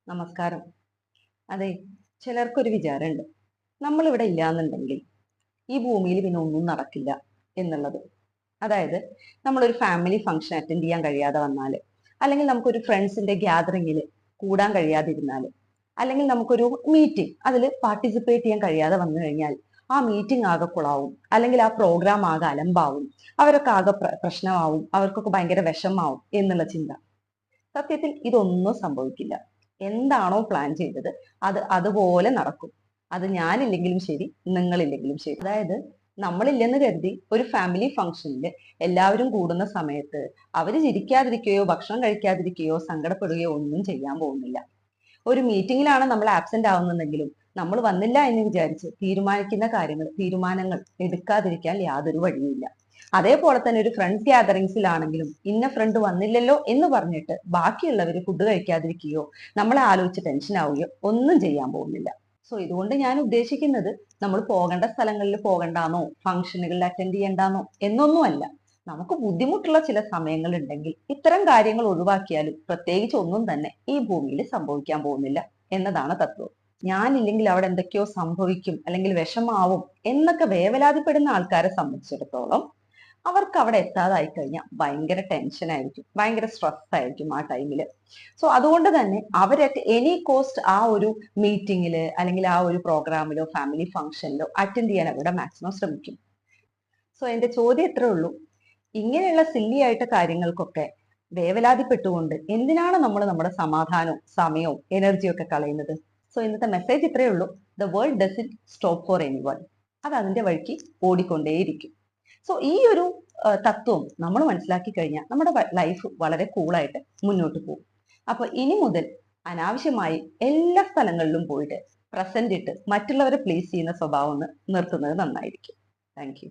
നമസ്കാരം. അതെ, ചിലർക്കൊരു വിചാരമുണ്ട്. നമ്മളിവിടെ ഇല്ലാന്നുണ്ടെങ്കിൽ ഈ ഭൂമിയിൽ പിന്നെ ഒന്നും നടക്കില്ല എന്നുള്ളത്. അതായത് നമ്മളൊരു ഫാമിലി ഫംഗ്ഷൻ അറ്റൻഡ് ചെയ്യാൻ കഴിയാതെ വന്നാല്, അല്ലെങ്കിൽ നമുക്കൊരു ഫ്രണ്ട്സിന്റെ ഗ്യാതറിങ്ങിൽ കൂടാൻ കഴിയാതിരുന്നാല്, അല്ലെങ്കിൽ നമുക്കൊരു മീറ്റിംഗ് അതിൽ പാർട്ടിസിപ്പേറ്റ് ചെയ്യാൻ കഴിയാതെ വന്നു കഴിഞ്ഞാൽ ആ മീറ്റിംഗ് ആകെ കുളാവും, അല്ലെങ്കിൽ ആ പ്രോഗ്രാം ആകെ അലമ്പാവും, അവരൊക്കെ ആകെ പ്രശ്നമാവും, അവർക്കൊക്കെ ഭയങ്കര വിഷമാവും എന്നുള്ള ചിന്ത. സത്യത്തിൽ ഇതൊന്നും സംഭവിക്കില്ല. എന്താണോ പ്ലാൻ ചെയ്തത് അത് അതുപോലെ നടക്കും. അത് ഞാനില്ലെങ്കിലും ശരി, നിങ്ങളില്ലെങ്കിലും ശരി. അതായത് നമ്മളില്ലെന്ന് കരുതി ഒരു ഫാമിലി ഫംഗ്ഷനിൽ എല്ലാവരും കൂടുന്ന സമയത്ത് അവര് ചിരിക്കാതിരിക്കുകയോ ഭക്ഷണം കഴിക്കാതിരിക്കുകയോ സങ്കടപ്പെടുകയോ ഒന്നും ചെയ്യാൻ പോകുന്നില്ല. ഒരു മീറ്റിംഗിലാണ് നമ്മൾ ആബ്സെന്റ് ആവുന്നതെങ്കിലും നമ്മൾ വന്നില്ല എന്ന് വിചാരിച്ച് തീരുമാനങ്ങൾ എടുക്കാതിരിക്കാൻ യാതൊരു വഴിയുമില്ല. അതേപോലെ തന്നെ ഒരു ഫ്രണ്ട്സ് ഗ്യാതറിങ്സിലാണെങ്കിലും ഇന്ന ഫ്രണ്ട് വന്നില്ലല്ലോ എന്ന് പറഞ്ഞിട്ട് ബാക്കിയുള്ളവർ ഫുഡ് കഴിക്കാതിരിക്കുകയോ നമ്മളെ ആലോചിച്ച് ടെൻഷൻ ആവുകയോ ഒന്നും ചെയ്യാൻ പോകുന്നില്ല. സോ ഇതുകൊണ്ട് ഞാൻ ഉദ്ദേശിക്കുന്നത് നമ്മൾ പോകേണ്ട സ്ഥലങ്ങളിൽ പോകണ്ടാന്നോ, ഫംഗ്ഷനുകളിൽ അറ്റൻഡ് ചെയ്യണ്ടാന്നോ എന്നൊന്നുമല്ല. നമുക്ക് ബുദ്ധിമുട്ടുള്ള ചില സമയങ്ങൾ ഉണ്ടെങ്കിൽ ഇത്തരം കാര്യങ്ങൾ ഒഴിവാക്കിയാലും പ്രത്യേകിച്ച് ഒന്നും തന്നെ ഈ ഭൂമിയിൽ സംഭവിക്കാൻ പോകുന്നില്ല എന്നതാണ് തത്വം. ഞാനില്ലെങ്കിൽ അവിടെ എന്തൊക്കെയോ സംഭവിക്കും, അല്ലെങ്കിൽ വിഷമാവും എന്നൊക്കെ വേവലാതിപ്പെടുന്ന ആൾക്കാരെ സംബന്ധിച്ചിടത്തോളം അവർക്ക് അവിടെ എത്താതായി കഴിഞ്ഞാൽ ഭയങ്കര ടെൻഷൻ ആയിരിക്കും, ഭയങ്കര സ്ട്രെസ് ആയിരിക്കും ആ ടൈമിൽ. സോ അതുകൊണ്ട് തന്നെ അവരൊക്കെ എനി കോസ്റ്റ് ആ ഒരു മീറ്റിങ്ങില് അല്ലെങ്കിൽ ആ ഒരു പ്രോഗ്രാമിലോ ഫാമിലി ഫംഗ്ഷനിലോ അറ്റൻഡ് ചെയ്യാൻ അവിടെ മാക്സിമം ശ്രമിക്കും. സോ എന്റെ ചോദ്യം ഇത്രേ ഉള്ളൂ: ഇങ്ങനെയുള്ള സില്ലി ആയിട്ട് കാര്യങ്ങൾക്കൊക്കെ വേവലാതിപ്പെട്ടുകൊണ്ട് എന്തിനാണ് നമ്മൾ നമ്മുടെ സമാധാനവും സമയവും എനർജിയും ഒക്കെ കളയുന്നത്? സോ ഇന്നത്തെ മെസ്സേജ് ഇത്രയേ ഉള്ളൂ: the world doesn't stop four anyone. അത് അതിന്റെ വഴിക്ക് ഓടിക്കൊണ്ടേയിരിക്കും. സോ ഈ ഒരു തത്വം നമ്മൾ മനസ്സിലാക്കി കഴിഞ്ഞാൽ നമ്മുടെ ലൈഫ് വളരെ കൂളായിട്ട് മുന്നോട്ട് പോകും. അപ്പൊ ഇനി മുതൽ അനാവശ്യമായി എല്ലാ സ്ഥലങ്ങളിലും പോയിട്ട് പ്രസന്റ് ഇട്ട് മറ്റുള്ളവരെ പ്ലീസ് ചെയ്യുന്ന സ്വഭാവം ഒന്ന് നിർത്തുന്നത് നന്നായിരിക്കും. Thank you.